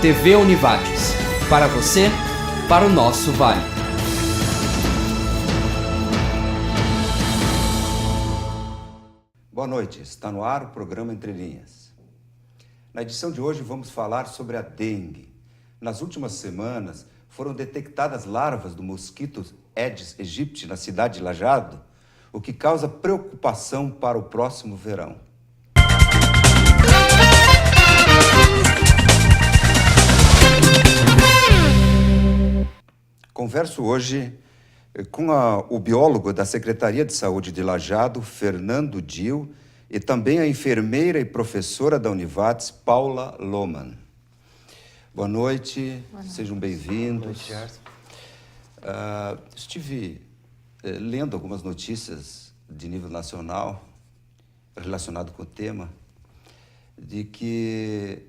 TV Univates. Para você, para o nosso Vale. Boa noite, está no ar o programa Entre Linhas. Na edição de hoje vamos falar sobre a dengue. Nas últimas semanas foram detectadas larvas do mosquito Aedes aegypti na cidade de Lajeado, o que causa preocupação para o próximo verão. Converso hoje com o biólogo da Secretaria de Saúde de Lajeado, Fernando Dil, e também a enfermeira e professora da Univates, Paula Lohmann. Boa noite, sejam bem-vindos. Boa noite, Gerson. Estive lendo algumas notícias de nível nacional relacionado com o tema, de que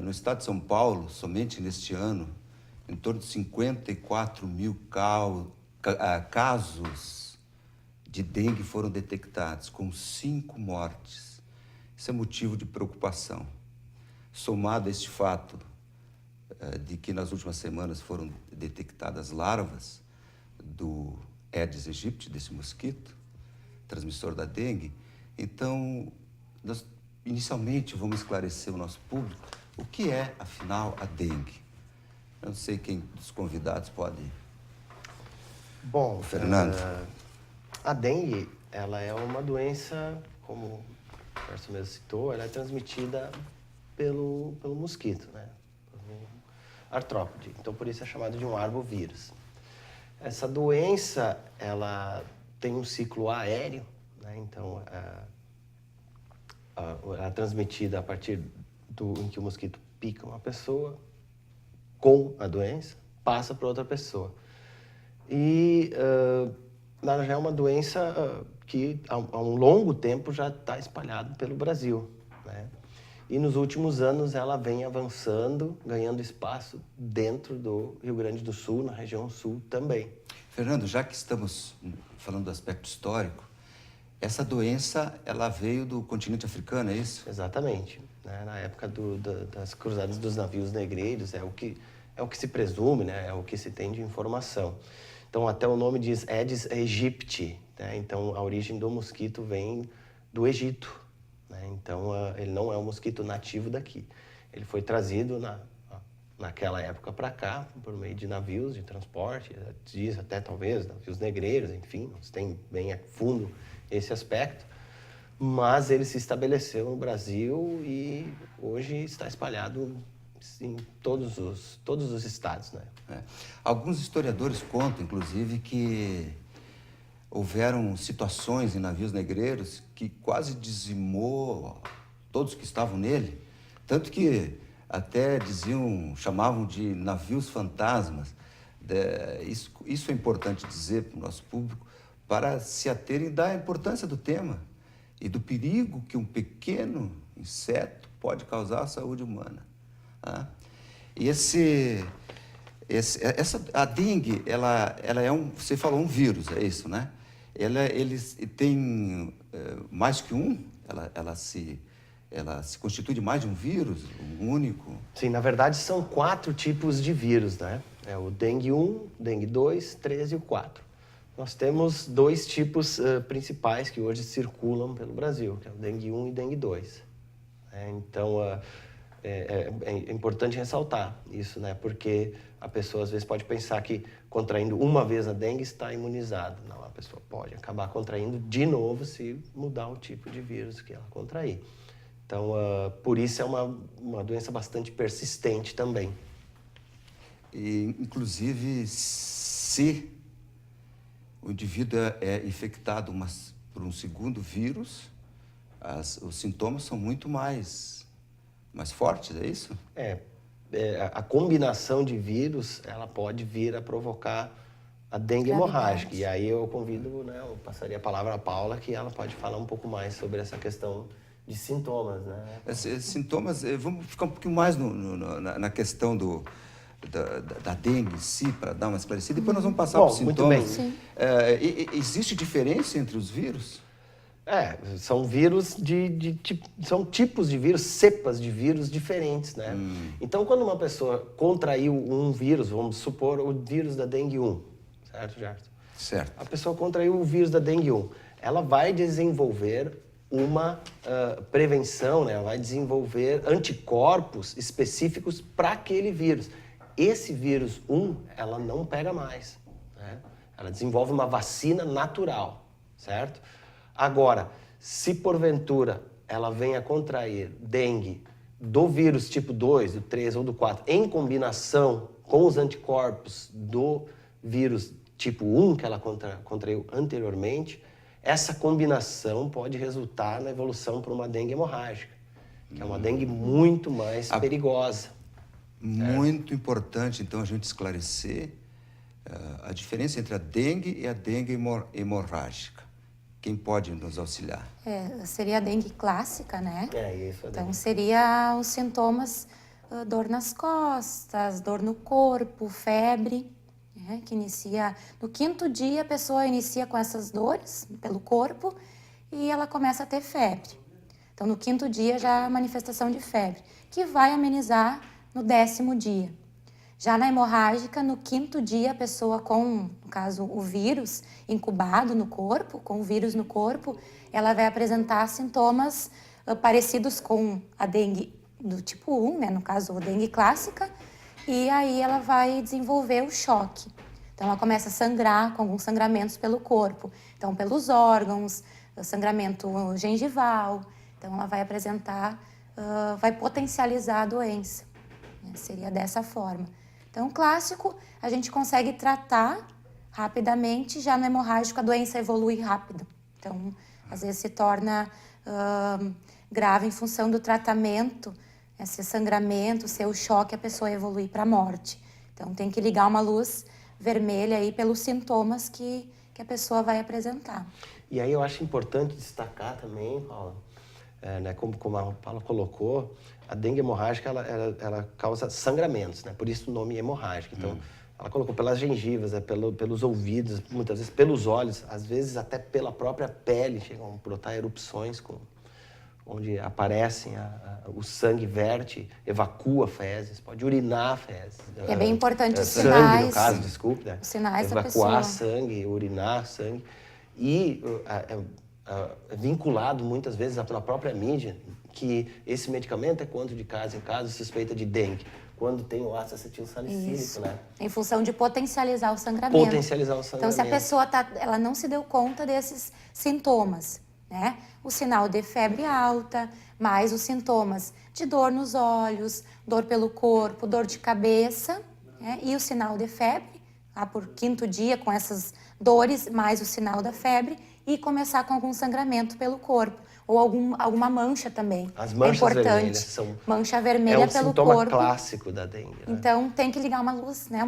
no estado de São Paulo, somente neste ano, em torno de 54 mil casos de dengue foram detectados, com 5 mortes. Isso é motivo de preocupação. Somado a este fato de que nas últimas semanas foram detectadas larvas do Aedes aegypti, desse mosquito, transmissor da dengue, então, nós inicialmente vamos esclarecer o nosso público o que é, afinal, a dengue. Eu não sei quem dos convidados pode... Bom, Fernando. A dengue, ela é uma doença, como o Gerson mesmo citou, ela é transmitida pelo mosquito, né? Pelo artrópode. Então, por isso é chamado de um arbovírus. Essa doença, ela tem um ciclo aéreo, né? Então, ela é transmitida a partir em que o mosquito pica uma pessoa com a doença, passa para outra pessoa. E ela já é uma doença que há um longo tempo já está espalhada pelo Brasil, né? E nos últimos anos ela vem avançando, ganhando espaço dentro do Rio Grande do Sul, na região sul também. Fernando, já que estamos falando do aspecto histórico, essa doença ela veio do continente africano, é isso? Exatamente. Né? Na época das cruzadas dos navios negreiros, é o que se presume, né? É o que se tem de informação. Então, até o nome diz Aedes aegypti, né? Então, a origem do mosquito vem do Egito, né? Então, ele não é um mosquito nativo daqui. Ele foi trazido naquela época para cá, por meio de navios de transporte, diz até talvez navios negreiros, enfim, não se tem bem a fundo esse aspecto. Mas ele se estabeleceu no Brasil e hoje está espalhado em todos os estados, né? Alguns historiadores contam, inclusive, que houveram situações em navios negreiros que quase dizimou todos que estavam nele, tanto que até chamavam de navios fantasmas. Isso é importante dizer para o nosso público, para se aterem da importância do tema e do perigo que um pequeno inseto pode causar à saúde humana. E a dengue, ela é você falou um vírus, é isso, né? Ele tem mais que um? Ela se constitui de mais de um vírus, um único? Sim, na verdade são 4 tipos de vírus, né? É o dengue 1, dengue 2, 3 e o 4. Nós temos 2 tipos principais que hoje circulam pelo Brasil, que é o dengue 1 e dengue 2. Então, é importante ressaltar isso, né? Porque a pessoa às vezes pode pensar que contraindo uma vez a dengue está imunizada. Não, a pessoa pode acabar contraindo de novo se mudar o tipo de vírus que ela contrair. Então, por isso é uma doença bastante persistente também. E, inclusive, se o indivíduo é infectado por um segundo vírus, os sintomas são muito mais fortes, é isso? A combinação de vírus, ela pode vir a provocar a dengue hemorrágica. E aí eu convido, né, eu passaria a palavra à Paula, que ela pode falar um pouco mais sobre essa questão de sintomas, né? Sintomas, vamos ficar um pouquinho mais na questão da dengue em si, para dar uma esclarecida. Depois nós vamos passar para os sintomas. Muito bem. Existe diferença entre os vírus? São vírus são tipos de vírus, cepas de vírus diferentes, né? Então, quando uma pessoa contraiu um vírus, vamos supor o vírus da dengue 1, certo, Gerson? Certo. A pessoa contraiu o vírus da dengue 1, ela vai desenvolver uma prevenção, né? Ela vai desenvolver anticorpos específicos para aquele vírus. Esse vírus 1, ela não pega mais, né? Ela desenvolve uma vacina natural, certo? Agora, se porventura ela venha contrair dengue do vírus tipo 2, do 3 ou do 4, em combinação com os anticorpos do vírus tipo 1 que ela contraiu anteriormente, essa combinação pode resultar na evolução para uma dengue hemorrágica, que é uma dengue muito mais perigosa. Muito importante, então, a gente esclarecer a diferença entre a dengue e a dengue hemorrágica. Quem pode nos auxiliar? Seria a dengue clássica, né? Isso. Então, seria os sintomas, dor nas costas, dor no corpo, febre, né? Que inicia... No 5º dia, a pessoa inicia com essas dores pelo corpo e ela começa a ter febre. Então, no 5º dia, já há manifestação de febre, que vai amenizar no 10º dia. Já na hemorrágica, no 5º dia, a pessoa com, no caso, o vírus incubado no corpo, com o vírus no corpo, ela vai apresentar sintomas parecidos com a dengue do tipo 1, né? No caso, a dengue clássica, e aí ela vai desenvolver o choque. Então, ela começa a sangrar, com alguns sangramentos pelo corpo. Então, pelos órgãos, sangramento gengival. Então, ela vai apresentar, vai potencializar a doença. Seria dessa forma. Então, clássico, a gente consegue tratar rapidamente, já no hemorrágico a doença evolui rápido. Então, às vezes se torna grave em função do tratamento, esse sangramento, ser o choque, a pessoa evolui para a morte. Então, tem que ligar uma luz vermelha aí pelos sintomas que a pessoa vai apresentar. E aí eu acho importante destacar também, Paula, né, como a Paula colocou, a dengue hemorrágica ela causa sangramentos, né? Por isso o nome hemorrágico. Então, ela colocou pelas gengivas, pelos ouvidos, muitas vezes pelos olhos, às vezes até pela própria pele, chegam a brotar erupções onde aparecem, o sangue verte, evacua fezes, pode urinar fezes. É bem importante os sangue, sinais. no caso, desculpe, né? Os sinais da pessoa. Evacuar sangue, urinar sangue. E é vinculado muitas vezes na própria mídia que esse medicamento é quanto de caso em caso suspeita de dengue, quando tem o ácido acetil salicílico, né? Em função de potencializar o sangramento. Potencializar o sangramento. Então, se a pessoa ela não se deu conta desses sintomas, né? O sinal de febre alta, mais os sintomas de dor nos olhos, dor pelo corpo, dor de cabeça, né? E o sinal de febre, lá por 5º dia, com essas dores, mais o sinal da febre, e começar com algum sangramento pelo corpo. Ou alguma mancha também. As manchas vermelhas são... Mancha vermelha pelo corpo. É um sintoma clássico da dengue, né? Então, tem que ligar uma luz, né?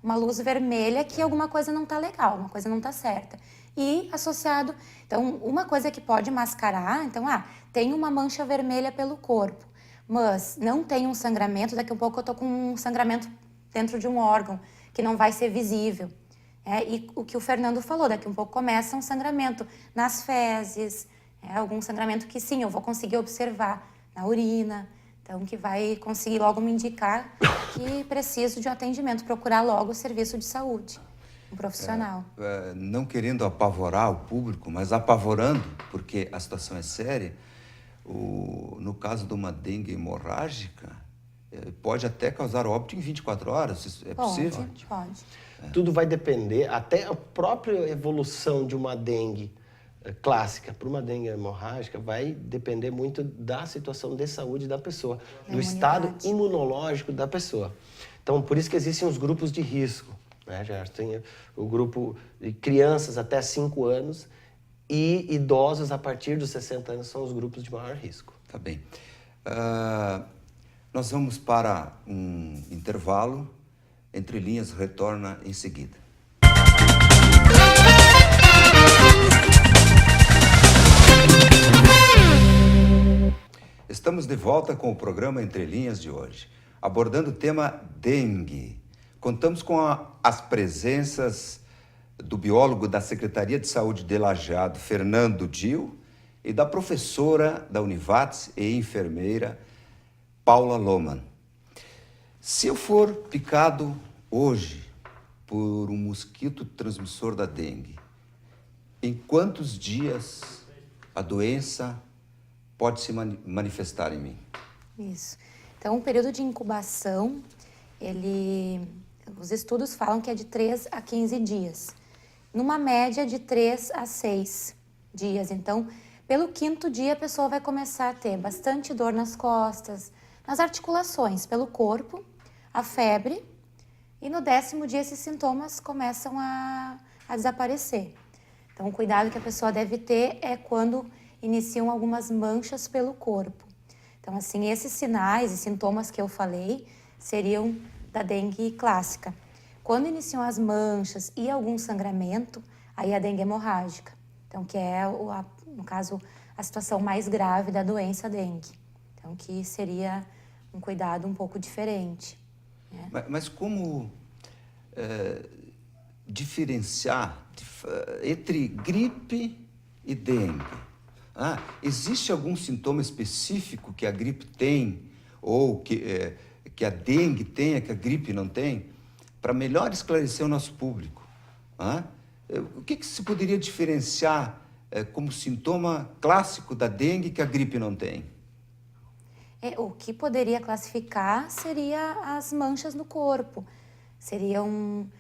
Uma luz vermelha que alguma coisa não está legal, uma coisa não está certa. E associado... Então, uma coisa que pode mascarar... Então, tem uma mancha vermelha pelo corpo, mas não tem um sangramento. Daqui a pouco eu estou com um sangramento dentro de um órgão que não vai ser visível. E o que o Fernando falou, daqui a pouco começa um sangramento nas fezes... algum sangramento que sim, eu vou conseguir observar na urina, então que vai conseguir logo me indicar que preciso de um atendimento, procurar logo o serviço de saúde, um profissional. Não querendo apavorar o público, mas apavorando, porque a situação é séria, no caso de uma dengue hemorrágica, pode até causar óbito em 24 horas, isso é possível? Pode. Tudo vai depender, até a própria evolução de uma dengue clássica para uma dengue hemorrágica vai depender muito da situação de saúde da pessoa, do estado imunológico da pessoa. Então, por isso que existem os grupos de risco, né, Gerson? Tem o grupo de crianças até 5 anos e idosos a partir dos 60 anos são os grupos de maior risco. Tá bem. Nós vamos para um intervalo. Entre Linhas retorna em seguida. Estamos de volta com o programa Entre Linhas de hoje, abordando o tema dengue. Contamos com as presenças do biólogo da Secretaria de Saúde de Lajeado, Fernando Dil, e da professora da Univates e enfermeira Paula Lohmann. Se eu for picado hoje por um mosquito transmissor da dengue, em quantos dias a doença pode se manifestar em mim? Isso. Então, o período de incubação, os estudos falam que é de 3 a 15 dias. Numa média de 3 a 6 dias. Então, pelo 5º dia, a pessoa vai começar a ter bastante dor nas costas, nas articulações, pelo corpo, a febre, e no 10º dia esses sintomas começam a desaparecer. Então, o cuidado que a pessoa deve ter é quando iniciam algumas manchas pelo corpo. Então, assim, esses sinais e sintomas que eu falei seriam da dengue clássica. Quando iniciam as manchas e algum sangramento, aí a dengue hemorrágica. Então, que é, no caso, a situação mais grave da doença dengue. Então, que seria um cuidado um pouco diferente. Né? Mas como diferenciar entre gripe e dengue? Existe algum sintoma específico que a gripe tem ou que a dengue tenha, que a gripe não tem? Para melhor esclarecer o nosso público. O que se poderia diferenciar como sintoma clássico da dengue que a gripe não tem? O que poderia classificar seria as manchas no corpo. Seriam,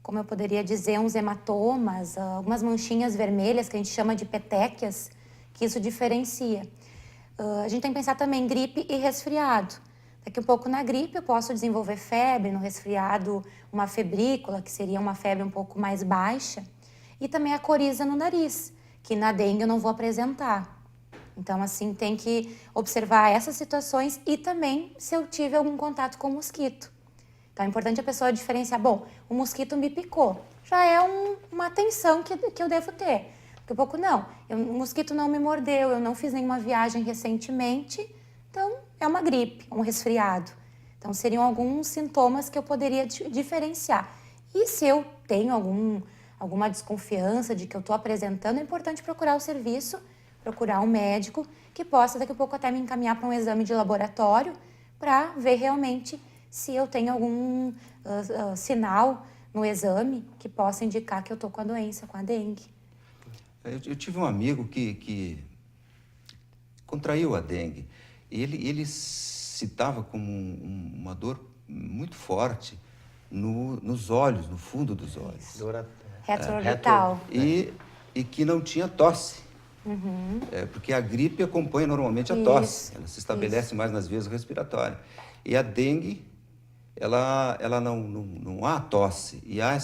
como eu poderia dizer, uns hematomas, algumas manchinhas vermelhas que a gente chama de petequias, que isso diferencia. A gente tem que pensar também em gripe e resfriado. Daqui a pouco na gripe eu posso desenvolver febre, no resfriado uma febrícula, que seria uma febre um pouco mais baixa, e também a coriza no nariz, que na dengue eu não vou apresentar. Então, assim, tem que observar essas situações e também se eu tive algum contato com o mosquito. Então, é importante a pessoa diferenciar, bom, o mosquito me picou, já é uma atenção que eu devo ter. Daqui a pouco, não, o mosquito não me mordeu, eu não fiz nenhuma viagem recentemente, então é uma gripe, um resfriado. Então, seriam alguns sintomas que eu poderia diferenciar. E se eu tenho alguma desconfiança de que eu estou apresentando, é importante procurar o serviço, procurar um médico que possa daqui a pouco até me encaminhar para um exame de laboratório para ver realmente se eu tenho algum sinal no exame que possa indicar que eu estou com a doença, com a dengue. Eu tive um amigo que contraiu a dengue e ele citava como uma dor muito forte nos olhos, no fundo dos olhos. Dor Retroorbital. E que não tinha tosse. Uhum. Porque a gripe acompanha normalmente a tosse. Ela se estabelece mais nas vias respiratórias. E a dengue, ela não há tosse. E há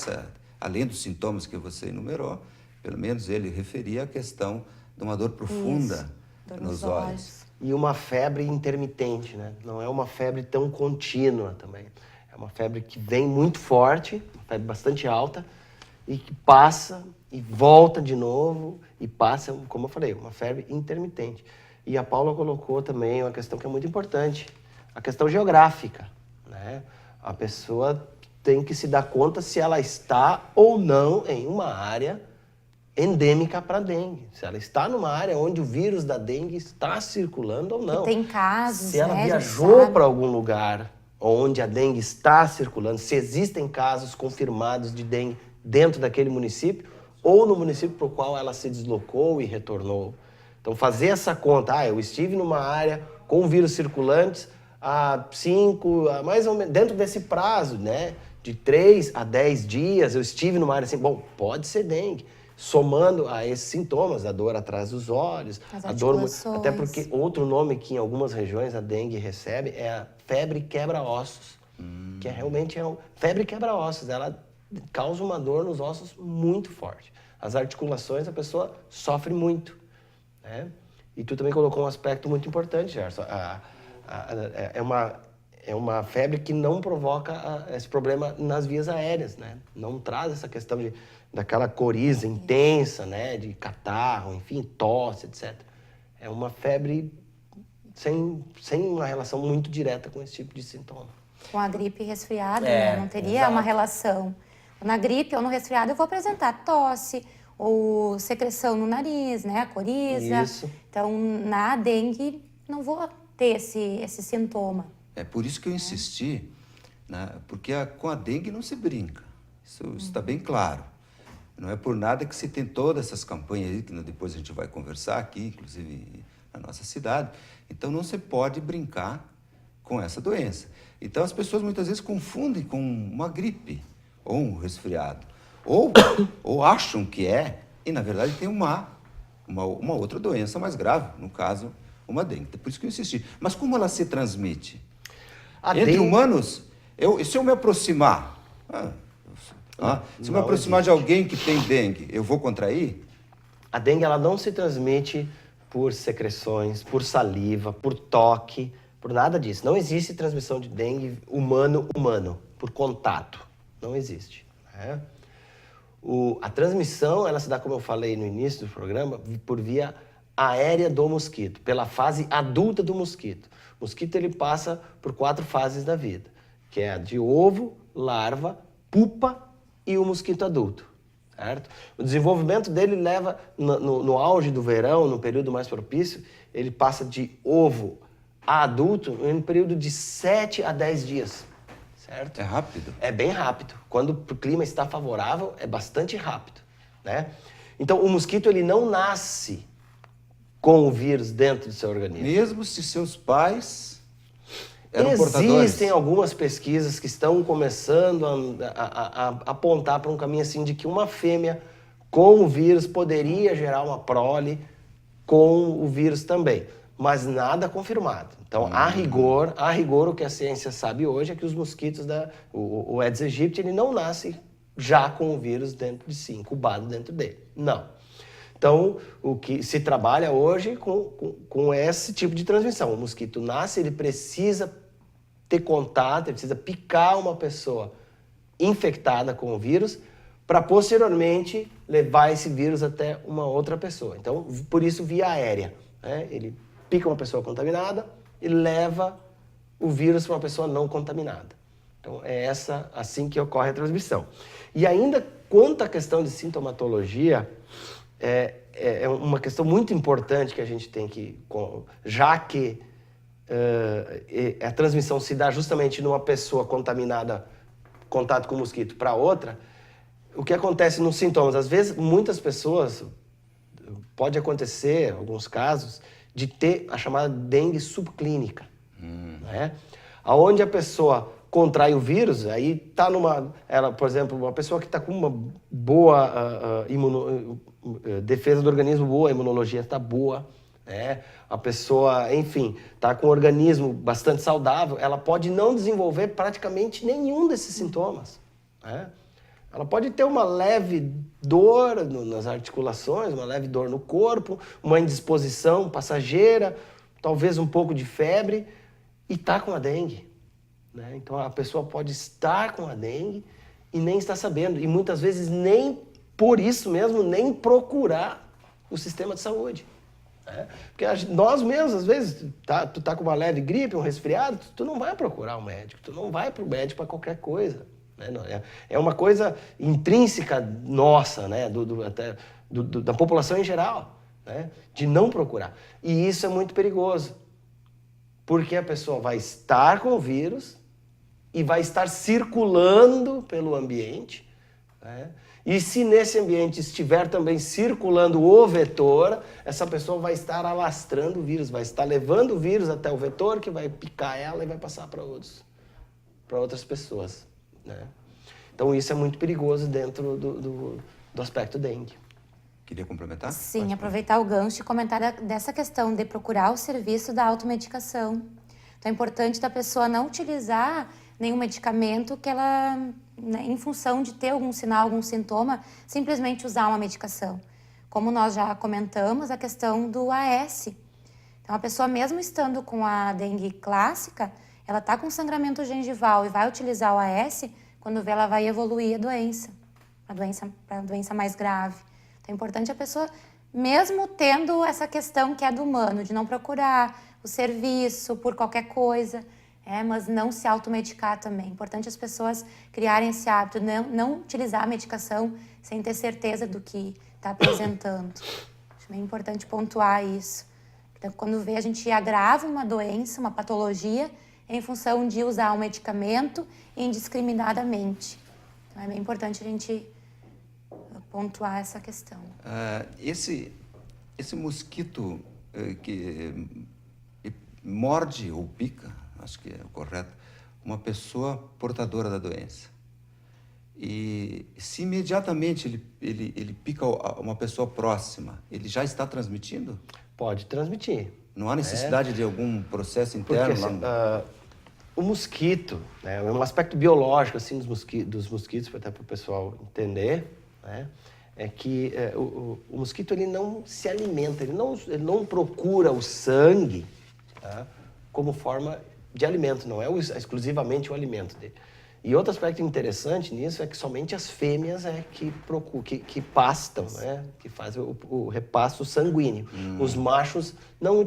além dos sintomas que você enumerou, pelo menos ele referia a questão de uma dor profunda nos olhos. E uma febre intermitente, né? Não é uma febre tão contínua também. É uma febre que vem muito forte, uma febre bastante alta, e que passa e volta de novo e passa, como eu falei, uma febre intermitente. E a Paula colocou também uma questão que é muito importante, a questão geográfica, né? A pessoa tem que se dar conta se ela está ou não em uma área endêmica para dengue. Se ela está numa área onde o vírus da dengue está circulando ou não. E tem casos, se ela né, viajou para algum lugar onde a dengue está circulando, se existem casos confirmados de dengue dentro daquele município ou no município para o qual ela se deslocou e retornou. Então, fazer essa conta, eu estive numa área com vírus circulantes mais ou menos, dentro desse prazo, né, de 3 a 10 dias, eu estive numa área assim, bom, pode ser dengue. Somando a esses sintomas, a dor atrás dos olhos, a dor, até porque outro nome que em algumas regiões a dengue recebe é a febre quebra-ossos, que realmente febre quebra-ossos, ela causa uma dor nos ossos muito forte. As articulações, a pessoa sofre muito, né? E tu também colocou um aspecto muito importante, Gerson. É uma febre que não provoca esse problema nas vias aéreas, né? Não traz essa questão daquela coriza intensa, né? De catarro, enfim, tosse, etc. É uma febre sem uma relação muito direta com esse tipo de sintoma. Com a gripe e resfriado, né? Não teria uma relação. Na gripe ou no resfriado eu vou apresentar tosse, ou secreção no nariz, né? A coriza. Isso. Então, na dengue, não vou ter esse sintoma. É por isso que eu insisti, né? Porque com a dengue não se brinca. Isso está bem claro. Não é por nada que se tem todas essas campanhas aí, que depois a gente vai conversar aqui, inclusive na nossa cidade. Então, não se pode brincar com essa doença. Então, as pessoas muitas vezes confundem com uma gripe ou um resfriado. Ou acham que é, e na verdade tem uma outra doença mais grave, no caso, uma dengue. Por isso que eu insisti. Mas como ela se transmite? Entre humanos, se eu me aproximar, se eu me aproximar de alguém que tem dengue, eu vou contrair? A dengue ela não se transmite por secreções, por saliva, por toque, por nada disso. Não existe transmissão de dengue humano-humano, por contato. Não existe. Né? A transmissão, ela se dá, como eu falei no início do programa, por via aérea do mosquito, pela fase adulta do mosquito. O mosquito ele passa por 4 fases da vida, que é a de ovo, larva, pupa e o mosquito adulto. Certo? O desenvolvimento dele leva, no auge do verão, no período mais propício, ele passa de ovo a adulto em um período de 7 a 10 dias. Certo? É rápido? É bem rápido. Quando o clima está favorável, é bastante rápido. Né? Então, o mosquito ele não nasce com o vírus dentro do seu organismo. Mesmo se seus pais eram portadores? Existem algumas pesquisas que estão começando a apontar para um caminho assim de que uma fêmea com o vírus poderia gerar uma prole com o vírus também, mas nada confirmado. Então, a rigor, o que a ciência sabe hoje é que os mosquitos, o Aedes aegypti, ele não nasce já com o vírus dentro de si, incubado dentro dele. Não. Então, o que se trabalha hoje com esse tipo de transmissão. O mosquito nasce, ele precisa ter contato, ele precisa picar uma pessoa infectada com o vírus para posteriormente levar esse vírus até uma outra pessoa. Então, por isso, via aérea. Né? Ele pica uma pessoa contaminada e leva o vírus para uma pessoa não contaminada. Então, é assim que ocorre a transmissão. E ainda quanto à questão de sintomatologia, é uma questão muito importante que a gente tem que, já que a transmissão se dá justamente numa pessoa contaminada, contato com o mosquito, para outra, o que acontece nos sintomas? Às vezes, muitas pessoas, pode acontecer, alguns casos, de ter a chamada dengue subclínica, né? Onde a pessoa contrai o vírus, aí está por exemplo, uma pessoa que está com uma boa defesa do organismo boa, a imunologia está boa, né? A pessoa, enfim, está com um organismo bastante saudável, ela pode não desenvolver praticamente nenhum desses sintomas, né? Ela pode ter uma leve dor nas articulações, uma leve dor no corpo, uma indisposição passageira, talvez um pouco de febre, e está com a dengue. Né? Então a pessoa pode estar com a dengue e nem estar sabendo. E muitas vezes nem por isso mesmo, nem procurar o sistema de saúde. Né? Porque nós mesmos, às vezes, tu tá com uma leve gripe, um resfriado, tu não vai procurar um médico, tu não vai para o médico para qualquer coisa. Né? É uma coisa intrínseca nossa, né? Da população em geral, né? De não procurar. E isso é muito perigoso, porque a pessoa vai estar com o vírus e vai estar circulando pelo ambiente, né? E se nesse ambiente estiver também circulando o vetor, essa pessoa vai estar alastrando o vírus, vai estar levando o vírus até o vetor, que vai picar ela e vai passar para outras pessoas. Né? Então isso é muito perigoso dentro do aspecto dengue. Queria complementar? Sim, aproveitar o gancho e comentar dessa questão de procurar o serviço da automedicação. Então é importante da pessoa não utilizar nenhum medicamento que ela, né, em função de ter algum sinal, algum sintoma, simplesmente usar uma medicação. Como nós já comentamos, a questão do AS. Então a pessoa mesmo estando com a dengue clássica, ela está com sangramento gengival e vai utilizar o AS, quando vê ela vai evoluir a doença mais grave. Então é importante a pessoa, mesmo tendo essa questão que é do humano, de não procurar o serviço por qualquer coisa, mas não se automedicar também. É importante as pessoas criarem esse hábito, não utilizar a medicação sem ter certeza do que está apresentando. Acho bem importante pontuar isso. Então, quando a gente agrava uma doença, uma patologia, em função de usar um medicamento indiscriminadamente. Então, é bem importante a gente pontuar essa questão. Esse mosquito que morde ou pica, acho que é o correto, uma pessoa portadora da doença. E se imediatamente ele pica uma pessoa próxima, ele já está transmitindo? Pode transmitir. Não há necessidade de algum processo interno? Porque, o mosquito, né, é um aspecto biológico assim, dos mosquitos, até para o pessoal entender, né, é que o mosquito ele não se alimenta, ele não procura o sangue, tá, como forma de alimento, não é exclusivamente o alimento dele. E outro aspecto interessante nisso é que somente as fêmeas que pastam, né? Que fazem o repasto sanguíneo. Os machos não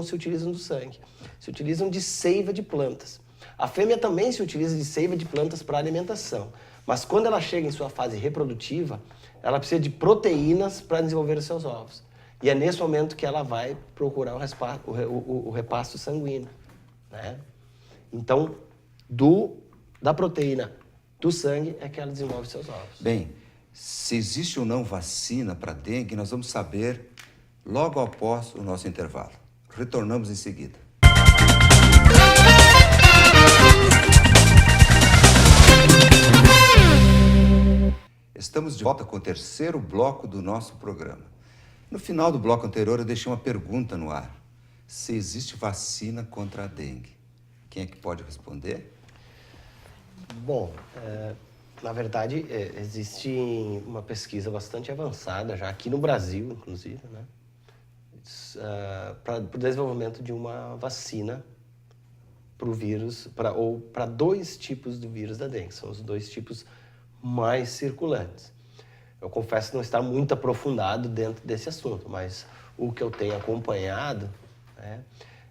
se utilizam do sangue, se utilizam de seiva de plantas. A fêmea também se utiliza de seiva de plantas para alimentação, mas quando ela chega em sua fase reprodutiva, ela precisa de proteínas para desenvolver os seus ovos. E é nesse momento que ela vai procurar o repasto sanguíneo, né? Então, da proteína do sangue é que ela desenvolve seus ovos. Bem, se existe ou não vacina para dengue, nós vamos saber logo após o nosso intervalo. Retornamos em seguida. Estamos de volta com o terceiro bloco do nosso programa. No final do bloco anterior, eu deixei uma pergunta no ar. Se existe vacina contra a dengue? Quem é que pode responder? Bom, na verdade, existe uma pesquisa bastante avançada, já aqui no Brasil, inclusive, né, para o desenvolvimento de uma vacina para o vírus, ou para 2 tipos do vírus da dengue, são os 2 tipos mais circulantes. Eu confesso não estar muito aprofundado dentro desse assunto, mas o que eu tenho acompanhado, né,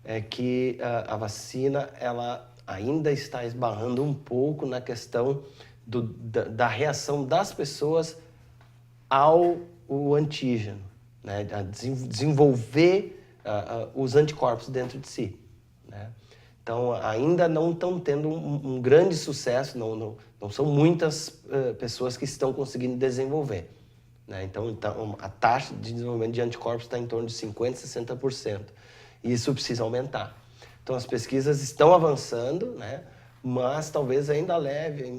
é que a vacina, ela ainda está esbarrando um pouco na questão da reação das pessoas ao antígeno, né? A desenvolver os anticorpos dentro de si, né? Então, ainda não estão tendo um grande sucesso, não são muitas pessoas que estão conseguindo desenvolver, né? Então, a taxa de desenvolvimento de anticorpos está em torno de 50%, 60%, e isso precisa aumentar. Então, as pesquisas estão avançando, né? Mas talvez ainda leve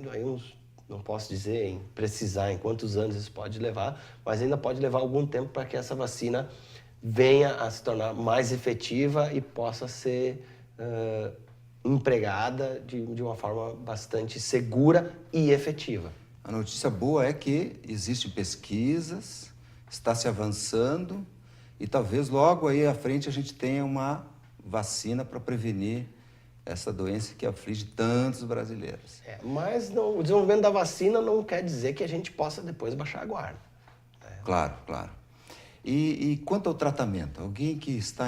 não posso dizer, precisar em quantos anos isso pode levar, mas ainda pode levar algum tempo para que essa vacina venha a se tornar mais efetiva e possa ser empregada de uma forma bastante segura e efetiva. A notícia boa é que existem pesquisas, está se avançando e talvez logo aí à frente a gente tenha uma vacina para prevenir essa doença que aflige tantos brasileiros. Mas o desenvolvimento da vacina não quer dizer que a gente possa depois baixar a guarda. Claro, claro. E quanto ao tratamento? Alguém que está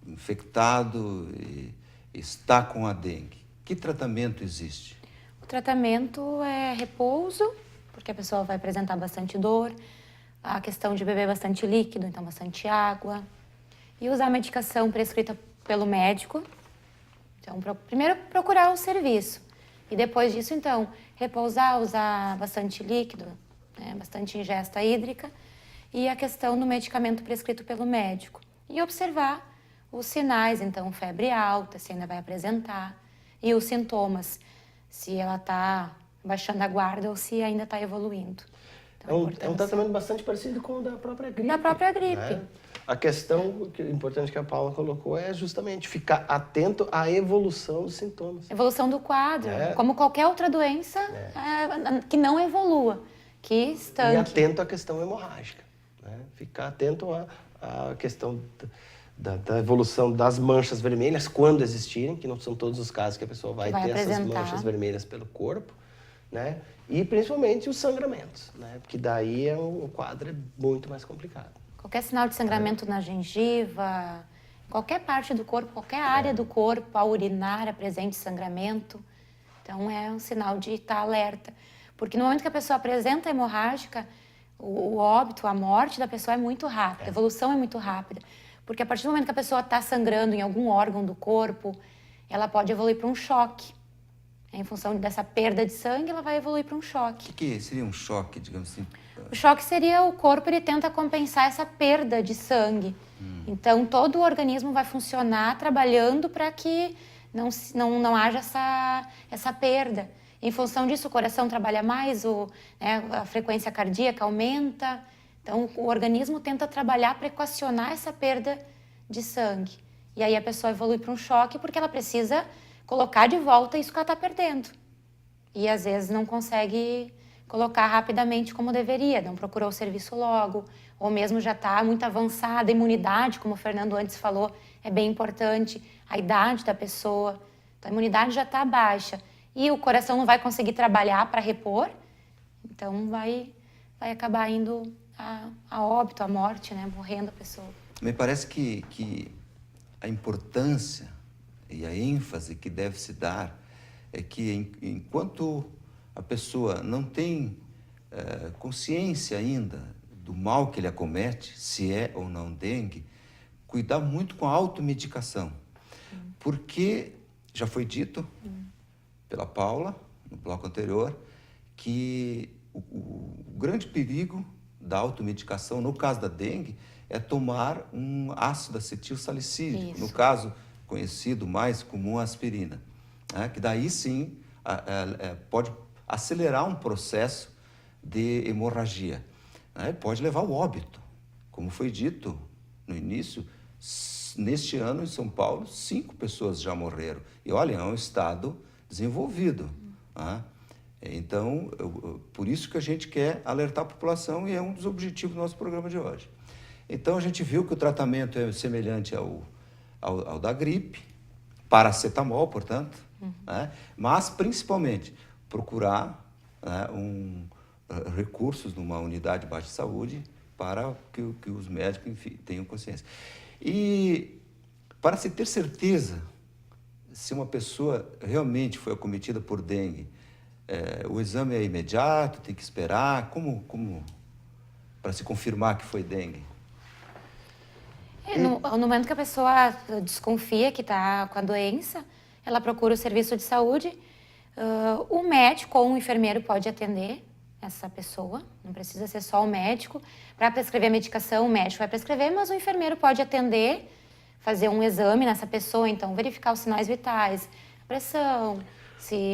infectado e está com a dengue, que tratamento existe? O tratamento é repouso, porque a pessoa vai apresentar bastante dor, a questão de beber bastante líquido, então bastante água, e usar a medicação prescrita pelo médico. Então, primeiro procurar o serviço e depois disso, então, repousar, usar bastante líquido, né, bastante ingesta hídrica e a questão do medicamento prescrito pelo médico. E observar os sinais, então, febre alta, se ainda vai apresentar, e os sintomas, se ela está baixando a guarda ou se ainda está evoluindo. Então, é um tratamento bastante parecido com o da própria gripe. Da própria gripe. Né? A questão importante que a Paula colocou é justamente ficar atento à evolução dos sintomas. Evolução do quadro, como qualquer outra doença que não evolua, que estanque. E atento à questão hemorrágica. Né? Ficar atento à questão da evolução das manchas vermelhas, quando existirem, que não são todos os casos que a pessoa vai ter essas manchas vermelhas pelo corpo, né? E principalmente os sangramentos, né? Porque daí o quadro é muito mais complicado. Qualquer sinal de sangramento na gengiva, qualquer parte do corpo, qualquer área do corpo, a urinária presente sangramento. Então, é um sinal de estar alerta. Porque no momento que a pessoa apresenta a hemorrágica, o óbito, a morte da pessoa é muito rápida, a evolução é muito rápida. Porque a partir do momento que a pessoa está sangrando em algum órgão do corpo, ela pode evoluir para um choque. Em função dessa perda de sangue, ela vai evoluir para um choque. O que seria um choque, digamos assim? O choque seria o corpo, ele tenta compensar essa perda de sangue. Então, todo o organismo vai funcionar trabalhando para que não haja essa perda. Em função disso, o coração trabalha mais, a frequência cardíaca aumenta. Então, o organismo tenta trabalhar para equacionar essa perda de sangue. E aí a pessoa evolui para um choque porque ela precisa colocar de volta isso que ela está perdendo. E às vezes não consegue colocar rapidamente como deveria, não procurou o serviço logo, ou mesmo já está muito avançada, a imunidade, como o Fernando antes falou, é bem importante, a idade da pessoa. Então, a imunidade já está baixa e o coração não vai conseguir trabalhar para repor, então vai acabar indo a óbito, a morte, né? Morrendo a pessoa. Me parece que a importância e a ênfase que deve se dar é que enquanto a pessoa não tem consciência ainda do mal que ele acomete, se é ou não dengue, cuidar muito com a automedicação. Porque já foi dito pela Paula, no bloco anterior, que o grande perigo da automedicação, no caso da dengue, é tomar um ácido acetil salicílico, Isso. no caso conhecido mais como aspirina, né? Que daí sim pode acelerar um processo de hemorragia, né? Pode levar ao óbito. Como foi dito no início, neste ano em São Paulo, 5 pessoas já morreram. E olha, é um estado desenvolvido, né? Então, por isso que a gente quer alertar a população e é um dos objetivos do nosso programa de hoje. Então, a gente viu que o tratamento é semelhante ao da gripe, paracetamol, portanto, né? Mas, principalmente, procurar, né, recursos numa unidade de baixa saúde para que os médicos, enfim, tenham consciência. E, para se ter certeza se uma pessoa realmente foi acometida por dengue, o exame é imediato, tem que esperar? Como para se confirmar que foi dengue? No momento que a pessoa desconfia que está com a doença, ela procura o serviço de saúde. O médico ou um enfermeiro pode atender essa pessoa, não precisa ser só o médico. Para prescrever a medicação, o médico vai prescrever, mas o enfermeiro pode atender, fazer um exame nessa pessoa, então verificar os sinais vitais, a pressão,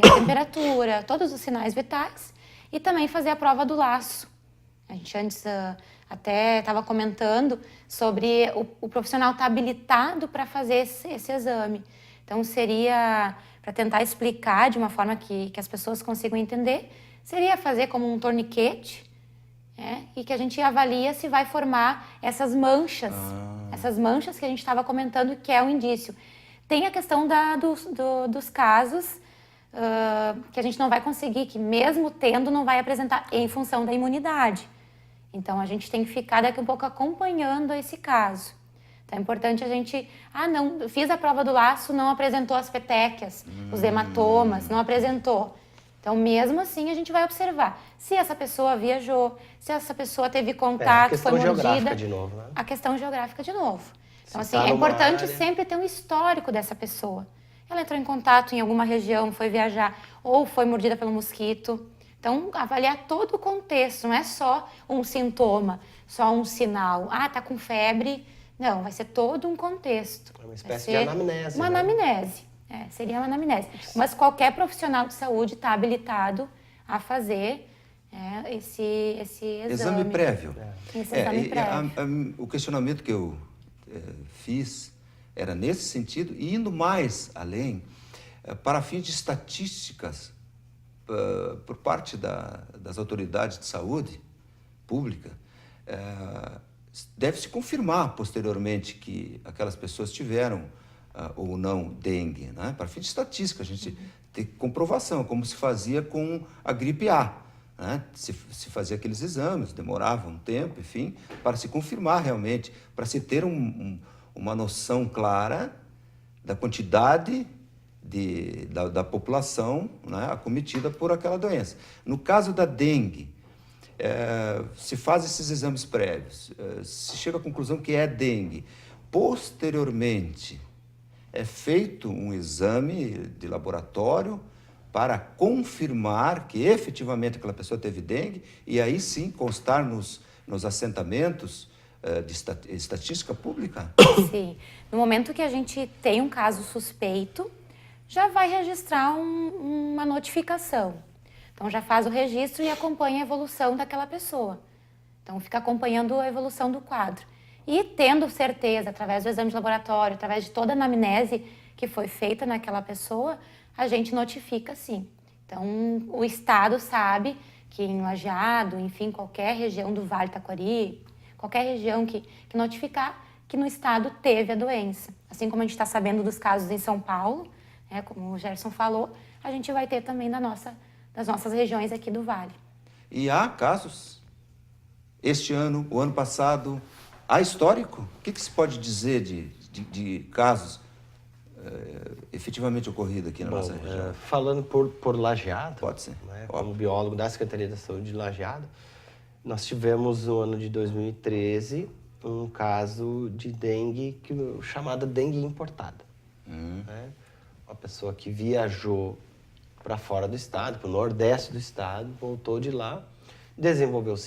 a temperatura, todos os sinais vitais, e também fazer a prova do laço. A gente antes até estava comentando sobre o profissional estar habilitado para fazer esse exame. Então, seria, para tentar explicar de uma forma que as pessoas consigam entender, seria fazer como um torniquete, e que a gente avalia se vai formar essas manchas que a gente estava comentando, que é o indício. Tem a questão dos casos que a gente não vai conseguir, que mesmo tendo, não vai apresentar em função da imunidade. Então, a gente tem que ficar daqui um pouco acompanhando esse caso. Então, é importante a gente... não, fiz a prova do laço, não apresentou as petequias, os hematomas, não apresentou. Então, mesmo assim, a gente vai observar se essa pessoa viajou, se essa pessoa teve contato, foi mordida. A questão geográfica de novo, né? A questão geográfica de novo. Então, assim, é importante sempre ter um histórico dessa pessoa. Ela entrou em contato em alguma região, foi viajar, ou foi mordida pelo mosquito. Então, avaliar todo o contexto, não é só um sintoma, só um sinal. Tá com febre. Não, vai ser todo um contexto. É uma espécie de anamnese. Uma anamnese. Seria uma anamnese. Mas qualquer profissional de saúde está habilitado a fazer esse exame. Exame prévio. Esse exame prévio. O questionamento que eu fiz era nesse sentido, e indo mais além, para fins de estatísticas, por parte das autoridades de saúde pública, deve-se confirmar posteriormente que aquelas pessoas tiveram ou não dengue, né? Para fim de estatística, a gente tem comprovação, como se fazia com a gripe A, né? Se fazia aqueles exames, demorava um tempo, enfim, para se confirmar realmente, para se ter uma noção clara da quantidade da população, né, acometida por aquela doença. No caso da dengue, se faz esses exames prévios, se chega à conclusão que é dengue. Posteriormente, é feito um exame de laboratório para confirmar que efetivamente aquela pessoa teve dengue e aí sim constar nos assentamentos de estatística pública? Sim. No momento que a gente tem um caso suspeito, já vai registrar uma notificação. Então, já faz o registro e acompanha a evolução daquela pessoa. Então, fica acompanhando a evolução do quadro. E tendo certeza, através do exame de laboratório, através de toda a anamnese que foi feita naquela pessoa, a gente notifica sim. Então, o Estado sabe que em Lajeado, enfim, qualquer região do Vale do Taquari, qualquer região que notificar que no Estado teve a doença. Assim como a gente está sabendo dos casos em São Paulo, como o Gerson falou, a gente vai ter também das nossas regiões aqui do Vale. E há casos, este ano, o ano passado, há histórico? O que se pode dizer de casos efetivamente ocorridos aqui na nossa região? Falando por Lajeado, pode ser, né, como biólogo da Secretaria da Saúde de Lajeado, nós tivemos no ano de 2013 um caso de dengue, chamada dengue importada. Né? Uma pessoa que viajou para fora do estado, para o nordeste do estado, voltou de lá, desenvolveu os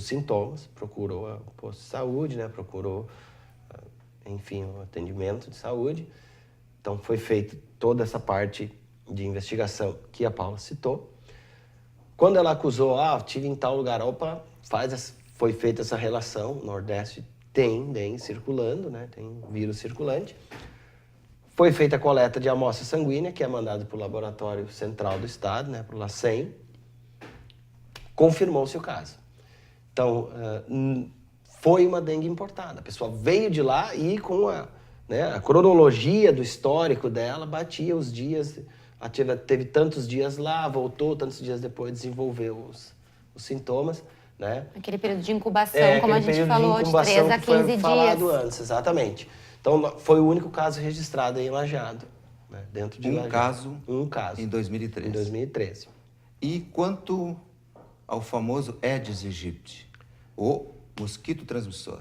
sintomas, procurou o posto de saúde, né? Procurou, enfim, o atendimento de saúde. Então, foi feita toda essa parte de investigação que a Paula citou. Quando ela acusou, tive em tal lugar, foi feita essa relação, o Nordeste tem dengue circulando, né? Tem vírus circulante. Foi feita a coleta de amostra sanguínea, que é mandada para o Laboratório Central do Estado, né, para o LACEN. Confirmou-se o caso. Então, foi uma dengue importada. A pessoa veio de lá e com a cronologia do histórico dela, batia os dias, teve tantos dias lá, voltou, tantos dias depois desenvolveu os sintomas. Né? Aquele período de incubação, como a gente falou, de 3 a 15 dias. Falado antes, exatamente. Então, foi o único caso registrado em Lajeado, né? Dentro de Lajeado. Um caso. Em 2013. Em 2013. E quanto ao famoso Aedes aegypti, o mosquito transmissor,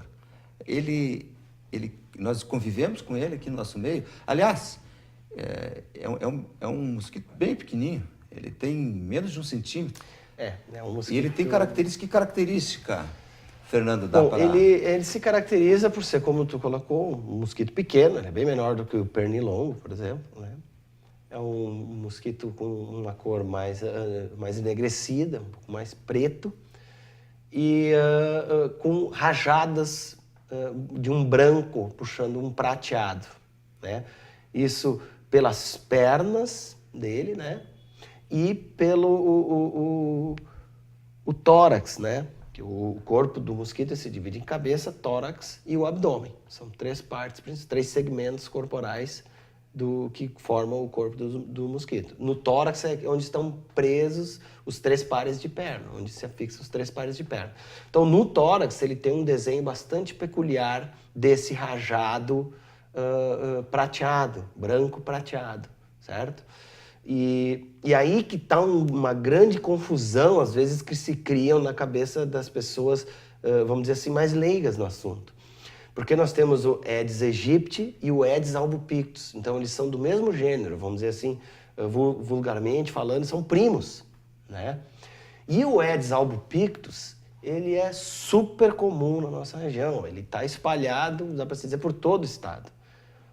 nós convivemos com ele aqui no nosso meio. Aliás, é um mosquito bem pequenininho, ele tem menos de 1 centímetro. É um mosquito... E ele tem que característica, Fernando, ele se caracteriza por ser, como tu colocou, um mosquito pequeno, ele é bem menor do que o pernilongo, por exemplo, né? É um mosquito com uma cor mais enegrecida, um pouco mais preto, e com rajadas de um branco puxando um prateado, né? Isso pelas pernas dele, né? E pelo o tórax, né? Que o corpo do mosquito se divide em cabeça, tórax e o abdômen. São 3 partes, 3 segmentos corporais que formam o corpo do mosquito. No tórax é onde estão presos os 3 pares de perna, onde se afixam os 3 pares de perna. Então, no tórax, ele tem um desenho bastante peculiar desse rajado prateado, branco prateado, certo? E aí que está uma grande confusão, às vezes, que se criam na cabeça das pessoas, vamos dizer assim, mais leigas no assunto. Porque nós temos o Aedes aegypti e o Aedes albopictus. Então, eles são do mesmo gênero, vamos dizer assim, vulgarmente falando, são primos, né? E o Aedes albopictus, ele é super comum na nossa região. Ele está espalhado, dá para se dizer, por todo o estado.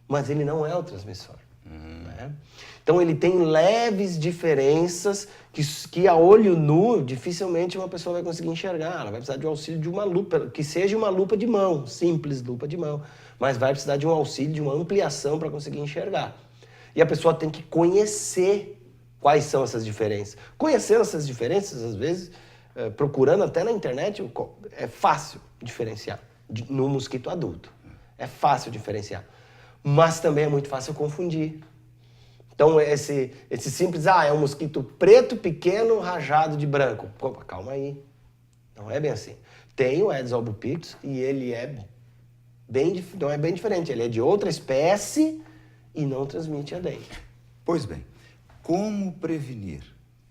Mas ele não é o transmissor. Né? Então ele tem leves diferenças que a olho nu dificilmente uma pessoa vai conseguir enxergar. Ela vai precisar de um auxílio de uma lupa, que seja uma lupa de mão, simples lupa de mão, mas vai precisar de um auxílio, de uma ampliação para conseguir enxergar. E a pessoa tem que conhecer quais são essas diferenças. Conhecendo essas diferenças, às vezes, procurando até na internet, é fácil diferenciar no mosquito adulto. É fácil diferenciar. Mas também é muito fácil confundir. Então, esse simples, é um mosquito preto, pequeno, rajado de branco. Calma aí. Não é bem assim. Tem o Aedes albopictus e ele é Não é bem diferente, ele é de outra espécie e não transmite a dengue. Pois bem, como prevenir?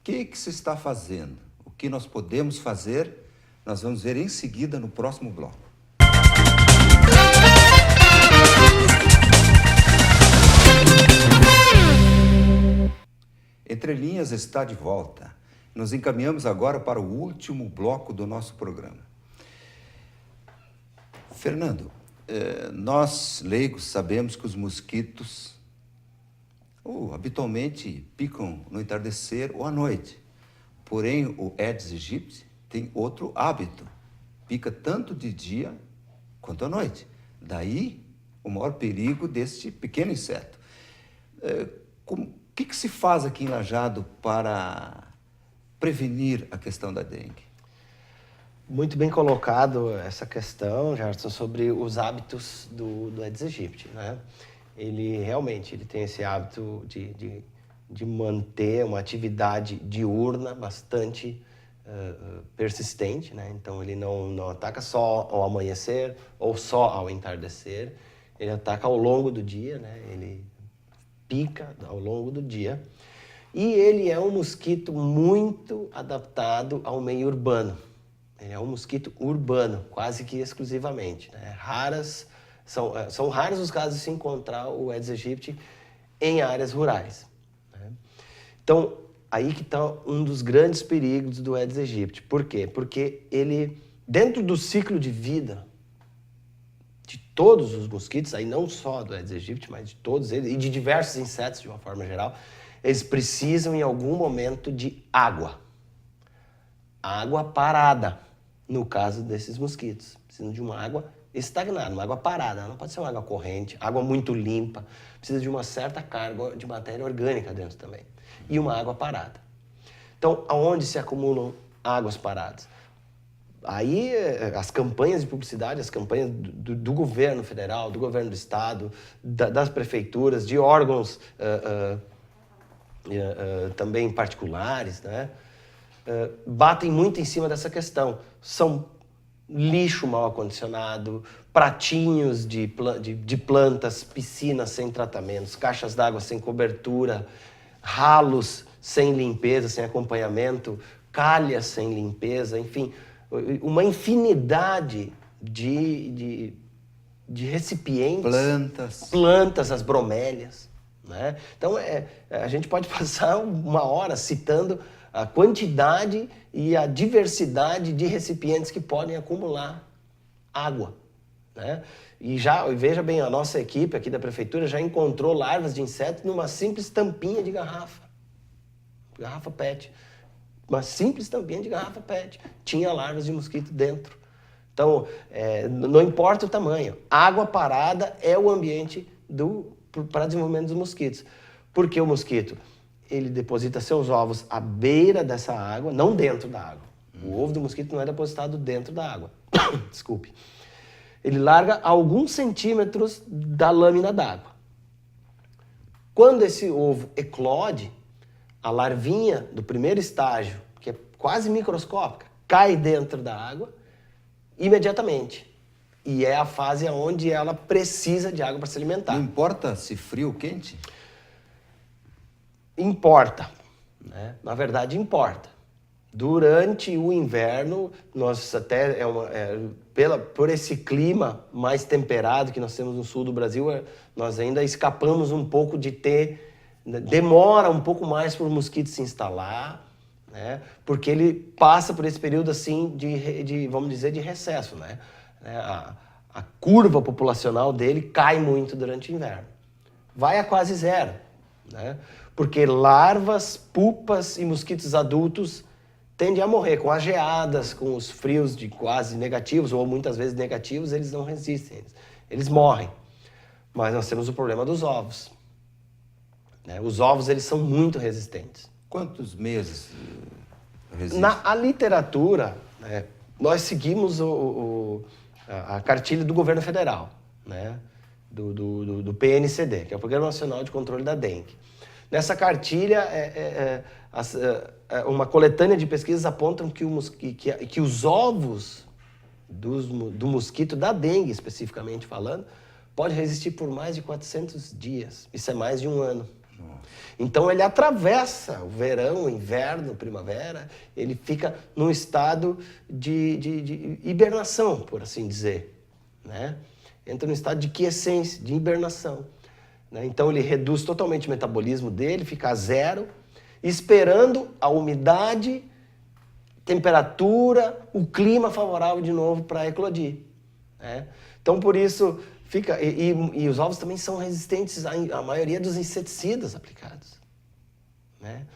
O que se está fazendo? O que nós podemos fazer? Nós vamos ver em seguida no próximo bloco. Entre Linhas está de volta. Nos encaminhamos agora para o último bloco do nosso programa. Fernando, nós, leigos, sabemos que os mosquitos habitualmente picam no entardecer ou à noite. Porém, o Aedes aegypti tem outro hábito. Pica tanto de dia quanto à noite. Daí, o maior perigo deste pequeno inseto. O que se faz aqui em Lajeado para prevenir a questão da dengue? Muito bem colocado essa questão, Gerson, sobre os hábitos do Aedes aegypti, né? Ele realmente tem esse hábito de manter uma atividade diurna bastante persistente, né? Então ele não ataca só ao amanhecer ou só ao entardecer, ele ataca ao longo do dia, né? Ele pica ao longo do dia. E ele é um mosquito muito adaptado ao meio urbano. Ele é um mosquito urbano, quase que exclusivamente, né? São raros os casos de se encontrar o Aedes aegypti em áreas rurais, né? Então, aí que está um dos grandes perigos do Aedes aegypti. Por quê? Porque ele, dentro do ciclo de vida de todos os mosquitos, aí não só do Aedes aegypti, mas de todos eles, e de diversos insetos de uma forma geral, eles precisam em algum momento de água. Água parada, no caso desses mosquitos. Precisam de uma água estagnada, uma água parada. Não pode ser uma água corrente, água muito limpa. Precisa de uma certa carga de matéria orgânica dentro também. E uma água parada. Então, aonde se acumulam águas paradas? Aí, as campanhas de publicidade, as campanhas do governo federal, do governo do estado, das prefeituras, de órgãos também particulares, né? Batem muito em cima dessa questão. São lixo mal acondicionado, pratinhos de plantas, piscinas sem tratamentos, caixas d'água sem cobertura, ralos sem limpeza, sem acompanhamento, calhas sem limpeza, enfim, uma infinidade de recipientes. Plantas, as bromélias, né? Então, a gente pode passar uma hora citando a quantidade e a diversidade de recipientes que podem acumular água, né? E veja bem, a nossa equipe aqui da prefeitura já encontrou larvas de insetos numa simples tampinha de garrafa PET. Uma simples tampinha de garrafa PET. Tinha larvas de mosquito dentro. Então, não importa o tamanho, água parada é o ambiente para desenvolvimento dos mosquitos. Porque o mosquito, ele deposita seus ovos à beira dessa água, não dentro da água. O ovo do mosquito não é depositado dentro da água. Desculpe. Ele larga a alguns centímetros da lâmina d'água. Quando esse ovo eclode, a larvinha do primeiro estágio, que é quase microscópica, cai dentro da água imediatamente. E é a fase onde ela precisa de água para se alimentar. Não importa se frio ou quente? Importa, né? Na verdade, importa. Durante o inverno, nós até por esse clima mais temperado que nós temos no sul do Brasil, nós ainda escapamos um pouco de demora um pouco mais para o mosquito se instalar, né? Porque ele passa por esse período assim vamos dizer, de recesso, né? A curva populacional dele cai muito durante o inverno. Vai a quase zero, né? Porque larvas, pupas e mosquitos adultos tendem a morrer com as geadas, com os frios de quase negativos, ou muitas vezes negativos, eles não resistem, eles morrem. Mas nós temos o problema dos ovos, né? Os ovos, eles são muito resistentes. Quantos meses resistem? Na literatura, né, nós seguimos a cartilha do governo federal, né, do PNCD, que é o Programa Nacional de Controle da Dengue. Nessa cartilha, uma coletânea de pesquisas apontam que os ovos do mosquito da dengue, especificamente falando, pode resistir por mais de 400 dias. Isso é mais de um ano. Então ele atravessa o verão, o inverno, primavera, ele fica num estado de hibernação, por assim dizer, né? Entra num estado de quiescência, de hibernação, né? Então ele reduz totalmente o metabolismo dele, fica a zero, esperando a umidade, temperatura, o clima favorável de novo para eclodir, né? Então por isso fica... E os ovos também são resistentes à maioria dos inseticidas aplicados, né?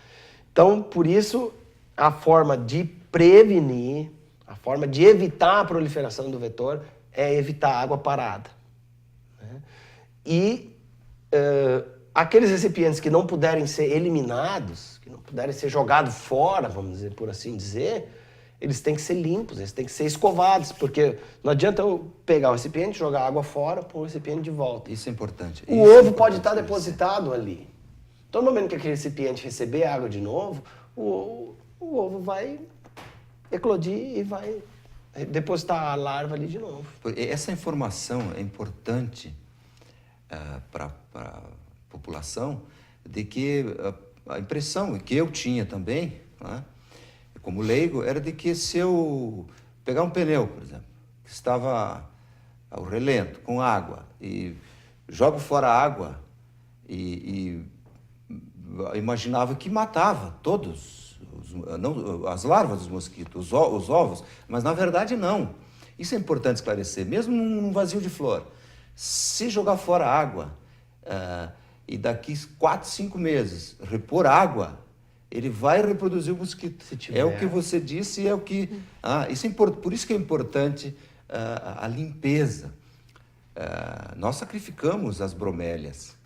Então, por isso, a forma de prevenir, a forma de evitar a proliferação do vetor é evitar água parada, né? E aqueles recipientes que não puderem ser eliminados, que não puderem ser jogados fora, vamos dizer, por assim dizer, eles têm que ser limpos, eles têm que ser escovados, porque não adianta eu pegar o recipiente, jogar água fora, pôr o recipiente de volta. Isso é importante. O ovo pode estar depositado ali. Então, no momento que aquele recipiente receber água de novo, o ovo vai eclodir e vai depositar a larva ali de novo. Essa informação é importante para a população, de que a impressão que eu tinha também, né, como leigo, era de que se eu pegar um pneu, por exemplo, que estava ao relento, com água, e jogo fora a água, e imaginava que matava todos, não, as larvas dos mosquitos, os ovos, mas na verdade não. Isso é importante esclarecer, mesmo num vazio de flor. Se jogar fora a água e daqui 4, 5 meses repor água, ele vai reproduzir o mosquito. É o que você disse, é o que... por isso que é importante a limpeza. Nós sacrificamos as bromélias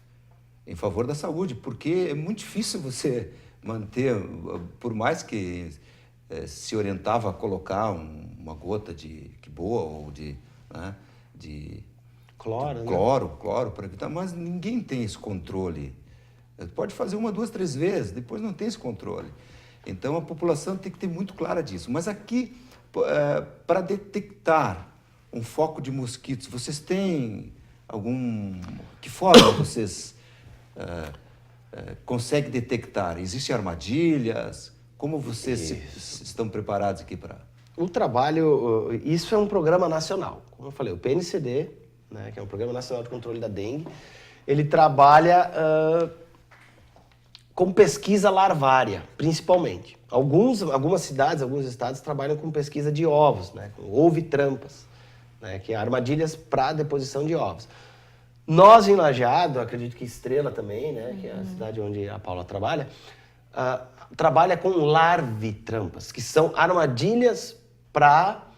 em favor da saúde, porque é muito difícil você manter, por mais que se orientava a colocar uma gota de quiboa ou de cloro para evitar, mas ninguém tem esse controle. Pode fazer 1, 2, 3 vezes, depois não tem esse controle. Então a população tem que ter muito clara disso. Mas aqui, para detectar um foco de mosquitos, vocês têm que forma vocês conseguem detectar? Existem armadilhas? Como vocês estão preparados aqui para... O trabalho, isso é um programa nacional. Como eu falei, o PNCD, né, que é um Programa Nacional de Controle da Dengue, ele trabalha com pesquisa larvária, principalmente. Algumas cidades, alguns estados trabalham com pesquisa de ovos, né, com ovitrampas, né, que é armadilhas para deposição de ovos. Nós, em Lajeado, acredito que Estrela também, né, que é a cidade onde a Paula trabalha, trabalha com larvitrampas, que são armadilhas para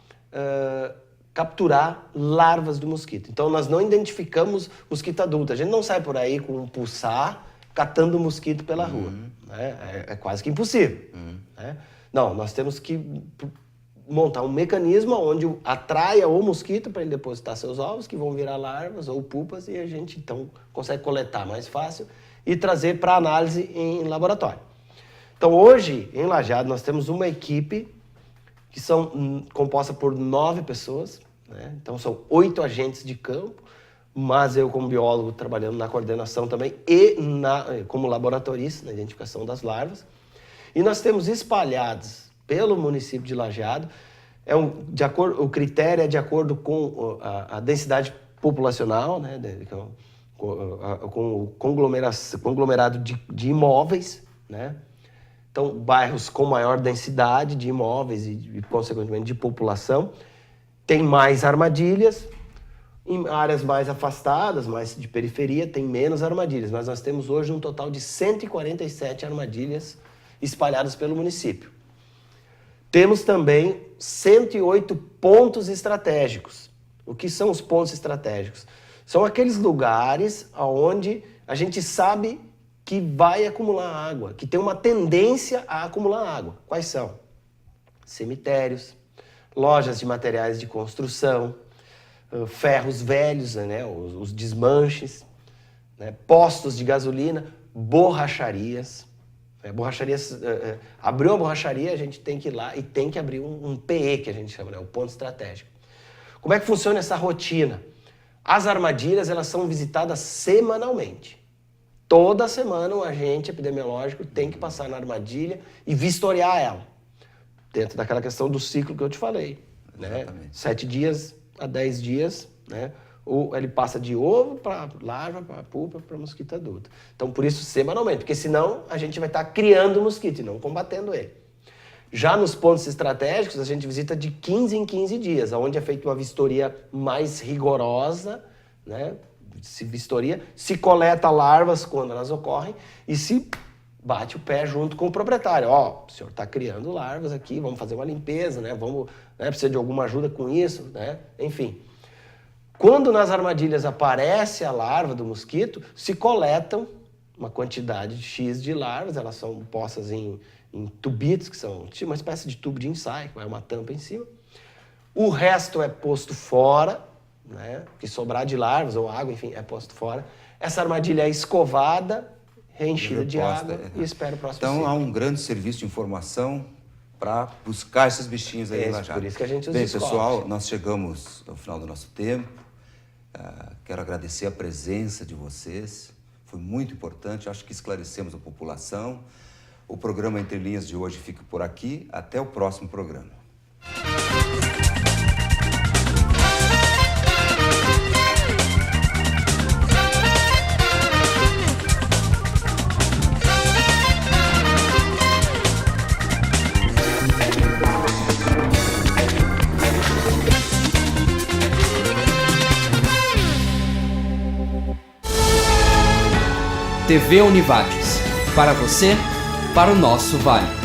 capturar larvas do mosquito. Então, nós não identificamos mosquito adulto. A gente não sai por aí com um pulsar catando mosquito pela rua. Né? É quase que impossível. Né? Não, nós temos que montar um mecanismo onde atraia o mosquito para ele depositar seus ovos, que vão virar larvas ou pupas, e a gente, então, consegue coletar mais fácil e trazer para análise em laboratório. Então, hoje, em Lajeado, nós temos uma equipe que são composta por 9 pessoas, né? Então, são 8 agentes de campo, mas eu, como biólogo, trabalhando na coordenação também e como laboratorista na identificação das larvas. E nós temos espalhados pelo município de Lajeado, o critério é de acordo com a densidade populacional, né? Com o conglomerado de imóveis, né? Então, bairros com maior densidade de imóveis e, consequentemente, de população, tem mais armadilhas. Em áreas mais afastadas, mais de periferia, tem menos armadilhas. Mas nós temos hoje um total de 147 armadilhas espalhadas pelo município. Temos também 108 pontos estratégicos. O que são os pontos estratégicos? São aqueles lugares onde a gente sabe que vai acumular água, que tem uma tendência a acumular água. Quais são? Cemitérios, lojas de materiais de construção, ferros velhos, né, os desmanches, né, postos de gasolina, borracharias. Abriu uma borracharia, a gente tem que ir lá e tem que abrir um PE, que a gente chama, né, o ponto estratégico. Como é que funciona essa rotina? As armadilhas, elas são visitadas semanalmente. Toda semana um agente epidemiológico tem que passar na armadilha e vistoriar ela. Dentro daquela questão do ciclo que eu te falei. Né? 7 dias a 10 dias, né? Ele passa de ovo para larva, para pupa, para mosquito adulto. Então, por isso, semanalmente, porque senão a gente vai estar criando o mosquito e não combatendo ele. Já nos pontos estratégicos, a gente visita de 15 em 15 dias, onde é feita uma vistoria mais rigorosa, né? Se coleta larvas quando elas ocorrem e se bate o pé junto com o proprietário. Ó, o senhor está criando larvas aqui, vamos fazer uma limpeza, né? Precisa de alguma ajuda com isso, né? Enfim. Quando nas armadilhas aparece a larva do mosquito, se coletam uma quantidade X de larvas, elas são postas em tubitos, que são uma espécie de tubo de ensaio, com uma tampa em cima. O resto é posto fora, né? O que sobrar de larvas ou água, enfim, é posto fora. Essa armadilha é escovada, reenchida de água e espera o próximo Então ciclo. há um grande serviço de informação para buscar esses bichinhos aí em Lajado. Por isso que a gente usa Bem, escola. pessoal, nós chegamos ao final do nosso tempo. Quero agradecer a presença de vocês. Foi muito importante, acho que esclarecemos a população. O programa Entre Linhas de hoje fica por aqui. Até o próximo programa. TV Univates. Para você, para o nosso Vale.